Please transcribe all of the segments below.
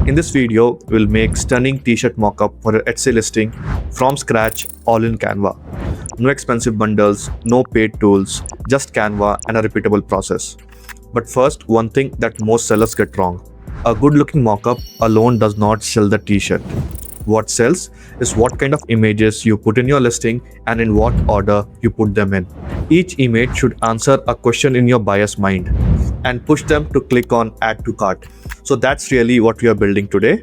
In this video, we'll make stunning t-shirt mockup for your Etsy listing from scratch, all in Canva. No expensive bundles, no paid tools, just Canva and a repeatable process. But first, one thing that most sellers get wrong. A good-looking mockup alone does not sell the t-shirt. What sells is what kind of images you put in your listing and in what order you put them in. Each image should answer a question in your buyer's mind and push them to click on add to cart. So that's really what we are building today.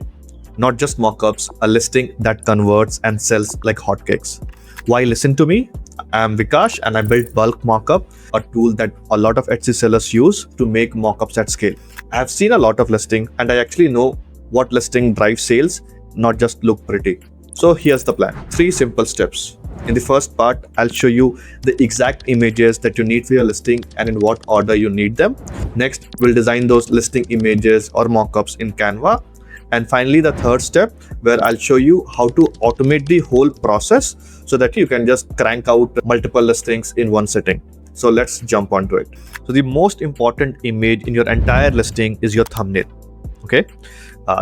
Not just mockups, a listing that converts and sells like hotcakes. Why listen to me? I'm Vikash and I built Bulk Mockup, a tool that a lot of Etsy sellers use to make mockups at scale. I have seen a lot of listing and I actually know what listing drives sales, not just look pretty. So here's the plan. 3 simple steps. In the first part, I'll show you the exact images that you need for your listing and in what order you need them. Next, we'll design those listing images or mockups in Canva. And finally, the third step, where I'll show you how to automate the whole process so that you can just crank out multiple listings in one sitting. So let's jump onto it. So the most important image in your entire listing is your thumbnail. Okay.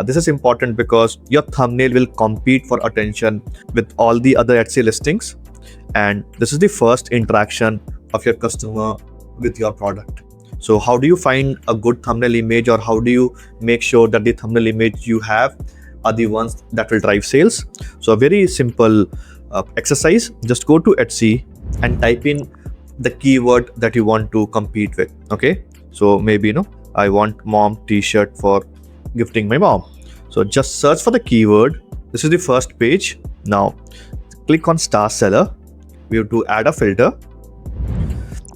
This is important because your thumbnail will compete for attention with all the other Etsy listings, and this is the first interaction of your customer with your product. So how do you find a good thumbnail image, or how do you make sure that the thumbnail image you have are the ones that will drive sales? So a very simple exercise. Just go to Etsy and type in the keyword that you want to compete with. Okay, so maybe I want mom t-shirt for gifting my mom. So just search for the keyword. This is the first page. Now click on star seller. We have to add a filter,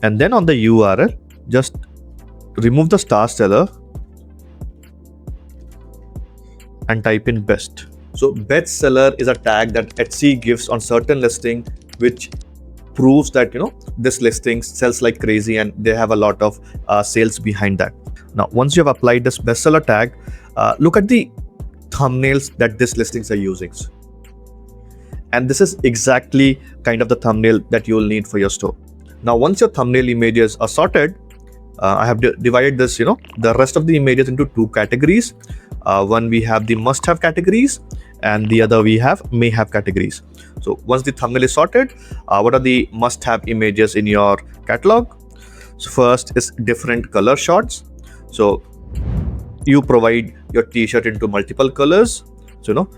and then on the URL just remove the star seller and type in best. So bestseller is a tag that Etsy gives on certain listing, which proves that this listing sells like crazy and they have a lot of sales behind that. Now once you have applied this bestseller tag, look at the thumbnails that these listings are using, and this is exactly kind of the thumbnail that you will need for your store. Now once your thumbnail images are sorted, I have divided this the rest of the images into 2 categories. One we have the must-have categories, and the other we have may-have categories. So once the thumbnail is sorted, what are the must-have images in your catalog? So first is different color shots. So you provide your t-shirt into multiple colors. So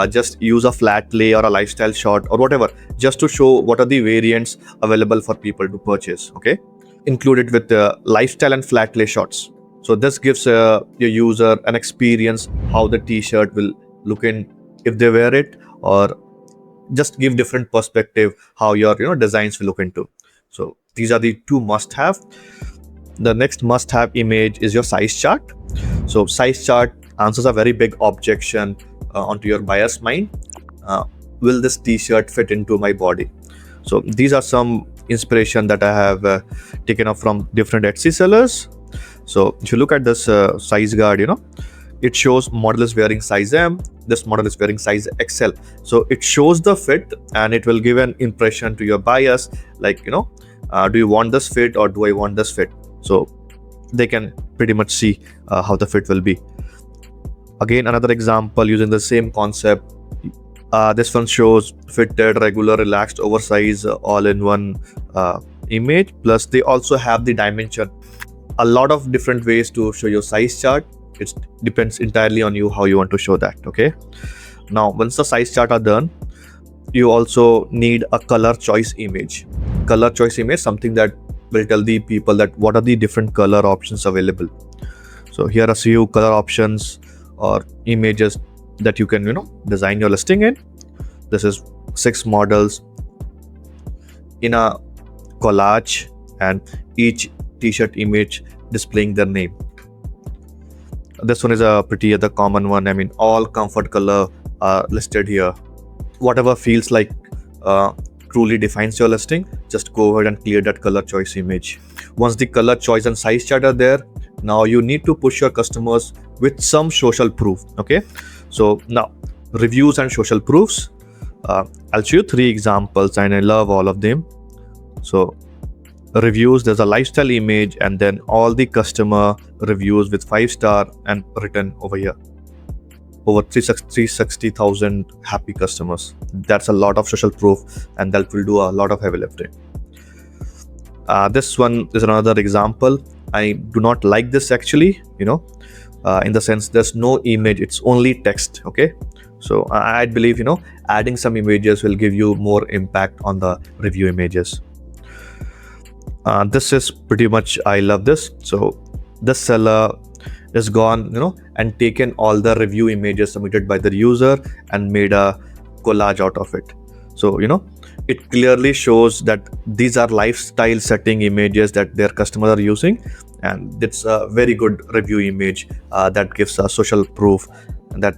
just use a flat lay or a lifestyle shot or whatever, just to show what are the variants available for people to purchase. Okay, included with the lifestyle and flat lay shots. So this gives your user an experience how the t-shirt will look in if they wear it, or just give different perspective how your designs will look into. So these are the 2 must-have. The next must-have image is your size chart. So size chart answers a very big objection onto your buyer's mind. Will this t-shirt fit into my body? So these are some inspiration that I have taken up from different Etsy sellers. So if you look at this size guard, it shows model is wearing size M, this model is wearing size XL. So it shows the fit and it will give an impression to your buyers like, do you want this fit or do I want this fit? So they can pretty much see how the fit will be. Again, another example using the same concept. This one shows fitted, regular, relaxed, oversized, all in one image. Plus they also have the dimension. A lot of different ways to show your size chart. It depends entirely on you how you want to show that. Okay. Now once the size chart are done, you also need a color choice image. Color choice image, something that will tell the people that what are the different color options available. So here are a few color options or images that you can design your listing in. This is 6 models in a collage, and each t-shirt image displaying their name. This one is a pretty other common one. I mean, all comfort color are listed here. Whatever feels like truly defines your listing, just go ahead and clear that color choice image. Once the color choice and size chart are there, now you need to push your customers with some social proof. Okay, so now reviews and social proofs. I'll show you 3 examples and I love all of them. So reviews, there's a lifestyle image and then all the customer reviews with 5-star and written over here. over 360,000 happy customers. That's a lot of social proof, and that will do a lot of heavy lifting. This one is another example. I do not like this actually, in the sense there's no image, it's only text. Okay, so I believe adding some images will give you more impact on the review images. This is pretty much, I love this. So the seller is gone and taken all the review images submitted by the user and made a collage out of it. So it clearly shows that these are lifestyle setting images that their customers are using, and it's a very good review image that gives a social proof that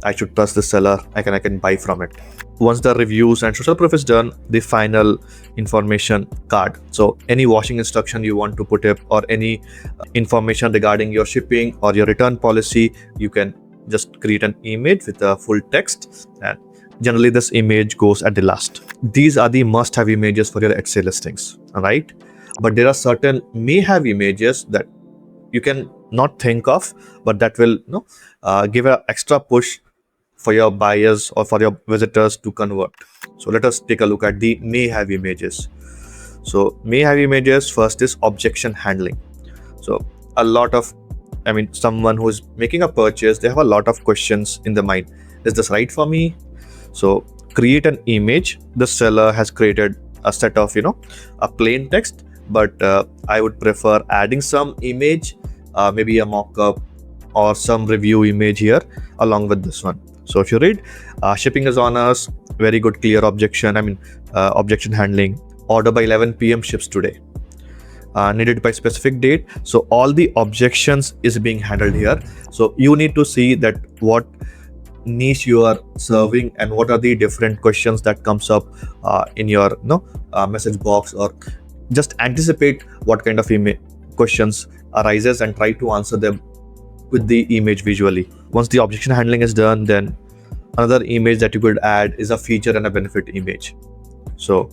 I should trust this seller. I can buy from it. Once the reviews and social proof is done, the final information card. So any washing instruction you want to put up, or any information regarding your shipping or your return policy, you can just create an image with a full text, and generally this image goes at the last. These are the must-have images for your Etsy listings, all right? But there are certain may-have images that you can not think of, but that will give an extra push for your buyers or for your visitors to convert. So let us take a look at the may-have images. So may-have images, first is objection handling. So someone who is making a purchase, they have a lot of questions in their mind. Is this right for me? So create an image. The seller has created a set of a plain text, but I would prefer adding some image, maybe a mock-up or some review image here along with this one. So if you read, shipping is on us, very good clear objection, objection handling, order by 11 p.m. ships today, needed by specific date. So all the objections is being handled here. So you need to see that what niche you are serving and what are the different questions that comes up in your message box, or just anticipate what kind of questions arises and try to answer them with the image visually. Once the objection handling is done, then another image that you could add is a feature and a benefit image. So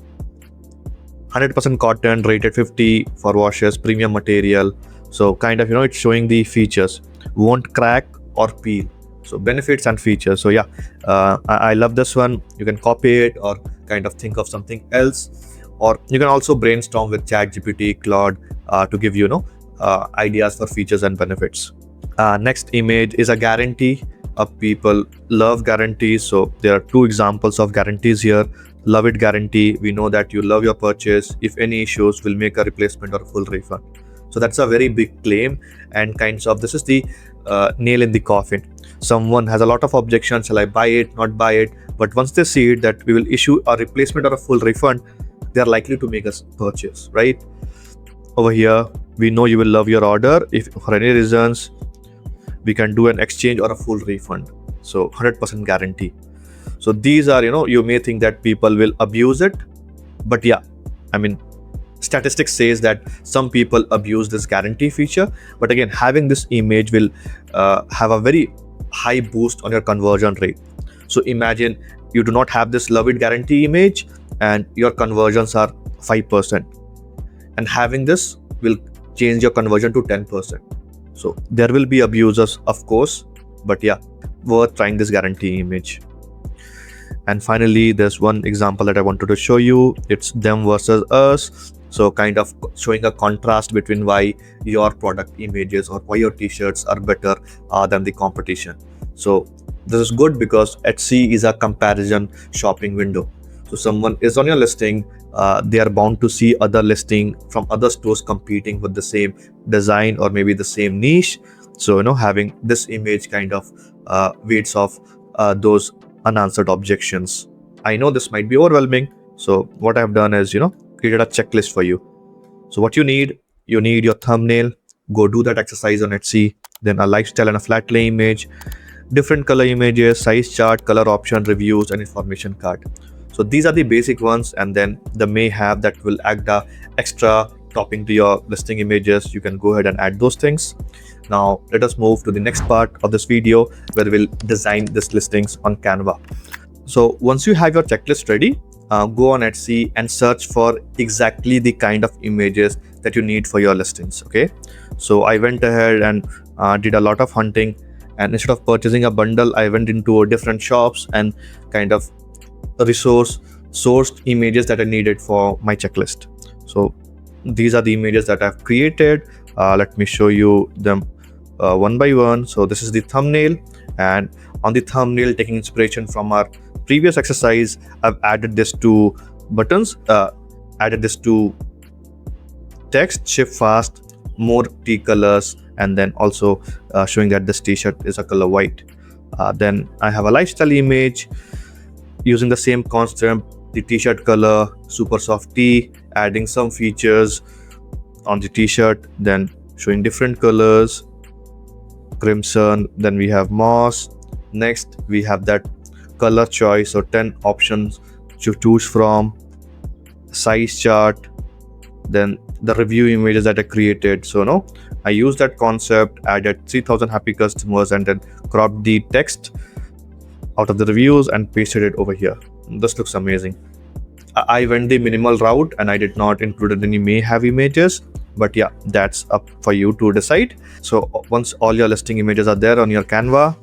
100% cotton, rated 50 for washes, premium material. So it's showing the features, won't crack or peel. So benefits and features. So I love this one. You can copy it or think of something else, or you can also brainstorm with ChatGPT, Claude to give you ideas for features and benefits. Next image is a guarantee. People love guarantees. So there are two examples of guarantees here. Love it guarantee. We know that you love your purchase. If any issues, we'll make a replacement or a full refund. So that's a very big claim, and this is the nail in the coffin. Someone has a lot of objections. Shall I buy it, not buy it? But once they see it that we will issue a replacement or a full refund, they are likely to make a purchase, right? Over here, we know you will love your order. If for any reasons, we can do an exchange or a full refund. So 100% guarantee. So these are, you may think that people will abuse it, but statistics says that some people abuse this guarantee feature. But again, having this image will have a very high boost on your conversion rate. So imagine you do not have this love it guarantee image and your conversions are 5%, and having this will change your conversion to 10%. So there will be abusers, of course, but worth trying this guarantee image. And finally, there's one example that I wanted to show you. It's them versus us. So showing a contrast between why your product images or why your t-shirts are better than the competition. So this is good because Etsy is a comparison shopping window. So someone is on your listing, they are bound to see other listing from other stores competing with the same design or maybe the same niche. So having this image weights off those unanswered objections. I know this might be overwhelming, so what I've done is created a checklist for you. So what you need your thumbnail. Go do that exercise on Etsy. Then a lifestyle and a flat lay image, different color images, size chart, color option, reviews, and information card. So these are the basic ones, and then the may have that will add the extra topping to your listing images. You can go ahead and add those things. Now let us move to the next part of this video where we'll design this listings on Canva. So once you have your checklist ready, go on Etsy and search for exactly the kind of images that you need for your listings. Okay, so I went ahead and did a lot of hunting, And instead of purchasing a bundle, I went into different shops and kind of sourced images that I needed for my checklist. So these are the images that I've created. Let me show you them one by one. So this is the thumbnail, and on the thumbnail, taking inspiration from our previous exercise, I've added this to buttons, added this to text, ship fast, more tea colors, and then also showing that this t-shirt is a color white. Then I have a lifestyle image using the same concept, the t-shirt color, super soft tee, adding some features on the t-shirt, then showing different colors, crimson, then we have moss. Next we have that color choice, so 10 options to choose from, size chart, then the review images that I created. So no, I used that concept, added 3000 happy customers, and then cropped the text out of the reviews and pasted it over here. This looks amazing. I went the minimal route and I did not include any may have images, but yeah, that's up for you to decide. So once all your listing images are there on your Canva,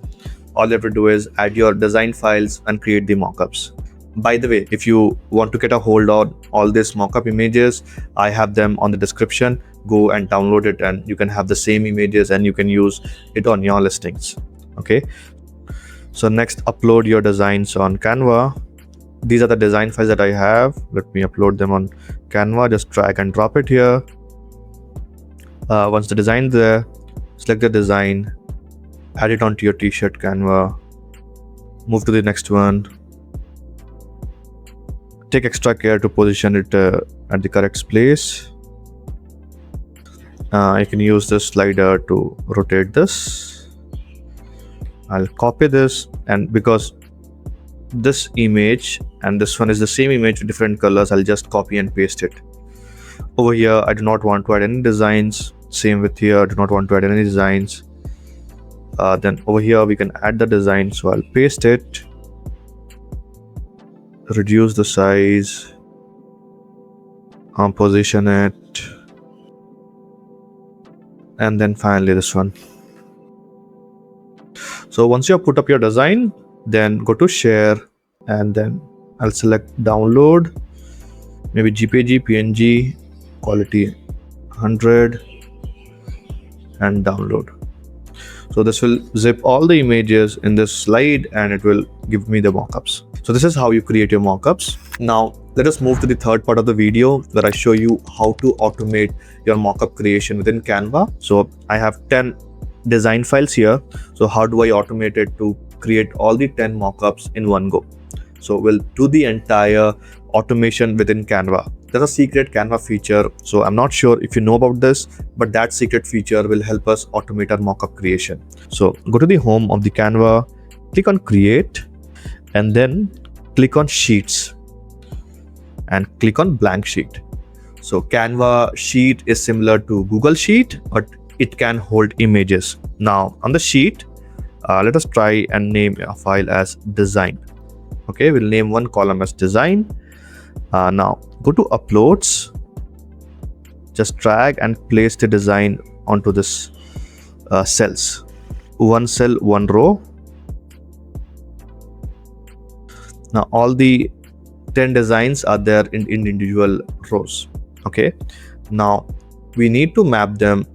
all you have to do is add your design files and create the mockups. By the way, if you want to get a hold on all these mockup images, I have them on the description. Go and download it, and you can have the same images and you can use it on your listings. Okay. So next, upload your designs on Canva. These are the design files that I have. Let me upload them on Canva. Just drag and drop it here. Once the design is there, select the design, add it onto your t-shirt Canva, move to the next one. Take extra care to position it at the correct place. You can use this slider to rotate this. I'll copy this, and because this image and this one is the same image with different colors, I'll just copy and paste it. Over here, I do not want to add any designs. Same with here, I do not want to add any designs. Then over here, we can add the design. So I'll paste it, reduce the size, position it, and then finally this one. So once you have put up your design, then go to share, and then I'll select download, maybe JPG, PNG, quality 100, and download. So this will zip all the images in this slide and it will give me the mockups. So this is how you create your mockups. Now let us move to the third part of the video where I show you how to automate your mockup creation within Canva. So I have 10 design files here. So how do I automate it to create all the 10 mockups in one go? So we'll do the entire automation within Canva. There's a secret Canva feature. So I'm not sure if you know about this, but that secret feature will help us automate our mockup creation. So go to the home of the Canva, click on create, and then click on sheets and click on blank sheet. So Canva sheet is similar to Google Sheet, but it can hold images. Now on the sheet, let us try and name a file as design. Okay, we'll name one column as design. Now go to uploads, just drag and place the design onto this cells, one cell, one row. Now all the 10 designs are there in individual rows. Okay, now we need to map them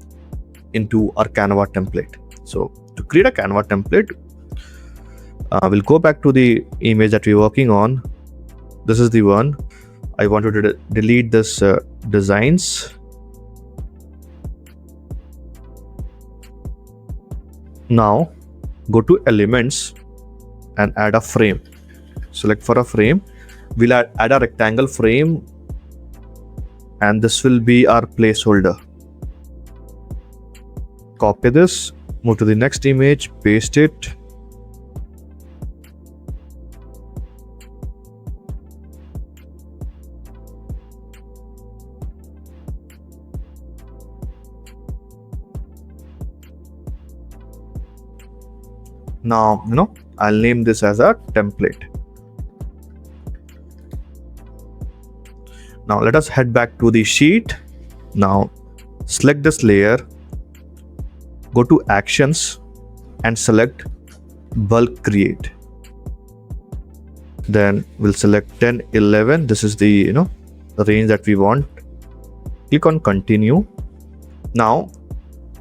into our Canva template. So to create a Canva template, we'll go back to the image that we're working on. This is the one. I wanted to delete this designs. Now go to elements and add a frame. Select for a frame. We'll add a rectangle frame, and this will be our placeholder. Copy this, move to the next image, paste it. Now, I'll name this as a template. Now let us head back to the sheet. Now select this layer, go to actions, and select bulk create. Then we'll select 10, 11. This is the the range that we want. Click on continue. Now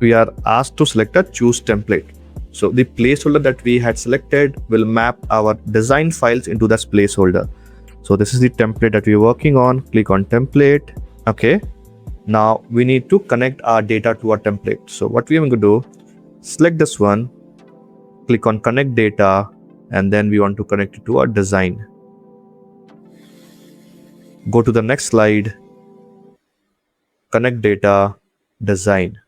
we are asked to select a choose template. So the placeholder that we had selected will map our design files into this placeholder. So this is the template that we're working on. Click on template. Okay. Now we need to connect our data to our template. So what we are going to do, select this one, click on connect data, and then we want to connect it to our design. Go to the next slide, connect data, design.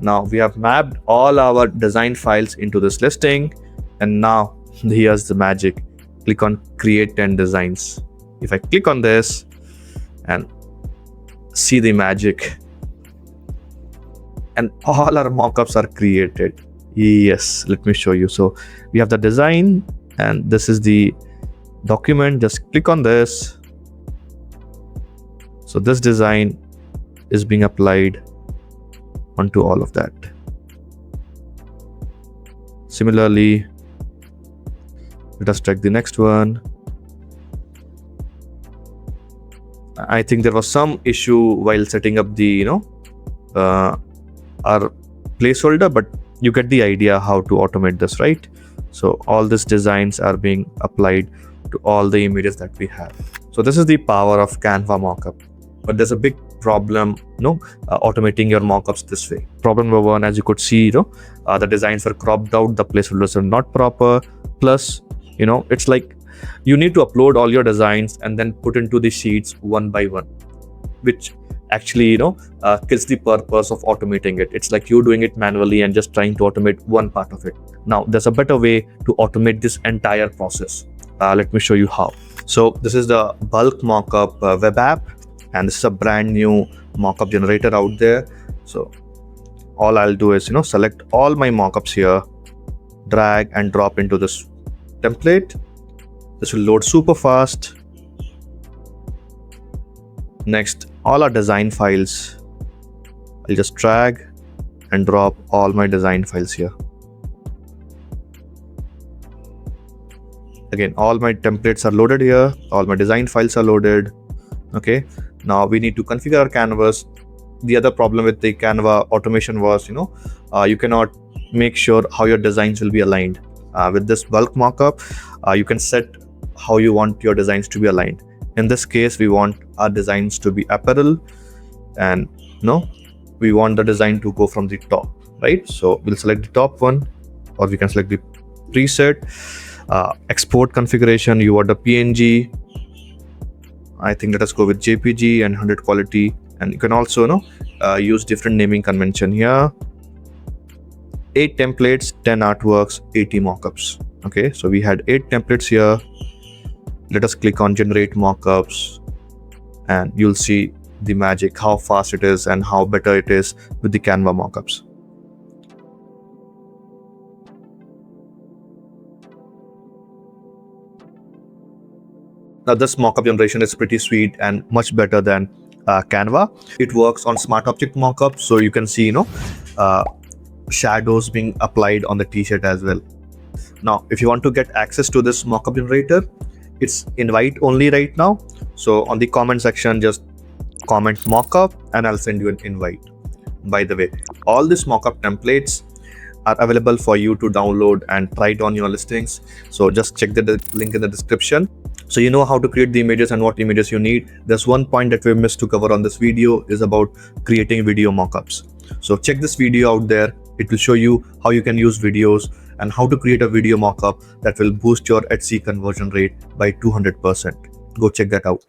Now we have mapped all our design files into this listing, and now here's the magic. Click on create 10 designs. If I click on this and see the magic, and all our mockups are created. Yes, let me show you. So we have the design, and this is the document. Just click on this. So this design is being applied onto all of that. Similarly, let us check the next one. I think there was some issue while setting up the our placeholder, but you get the idea how to automate this, right? So all these designs are being applied to all the images that we have. So this is the power of Canva mockup. But there's a big problem, automating your mockups this way. Problem number one, as you could see, the designs were cropped out, the placeholders are not proper. Plus, it's like you need to upload all your designs and then put into the sheets one by one, which actually, kills the purpose of automating it. It's like you doing it manually and just trying to automate one part of it. Now, there's a better way to automate this entire process. Let me show you how. So this is the Bulk Mockup web app. And this is a brand new mockup generator out there. So all I'll do is select all my mockups here, drag and drop into this template. This will load super fast. Next, all our design files, I'll just drag and drop all my design files here. Again, all my templates are loaded here, all my design files are loaded. Okay, now we need to configure our canvas. The other problem with the Canva automation was, you cannot make sure how your designs will be aligned. With this bulk mockup, you can set how you want your designs to be aligned. In this case, we want our designs to be apparel, and we want the design to go from the top, right? So we'll select the top one, or we can select the preset. Export configuration, you want the PNG. I think let us go with JPG and 100 quality, and you can also use different naming convention here. 8 templates, 10 artworks, 80 mockups. Okay, so we had 8 templates here. Let us click on generate mockups, and you'll see the magic, how fast it is and how better it is with the Canva mockups. Now this mockup generation is pretty sweet and much better than Canva. It works on smart object mockup, so you can see shadows being applied on the t-shirt as well. Now if you want to get access to this mockup generator, it's invite only right now. So on the comment section, just comment mockup and I'll send you an invite. By the way, all these mockup templates are available for you to download and try it on your listings. So just check the link in the description. So you know how to create the images and what images you need. There's one point that we missed to cover on this video is about creating video mockups. So check this video out there. It will show you how you can use videos and how to create a video mockup that will boost your Etsy conversion rate by 200%. Go check that out.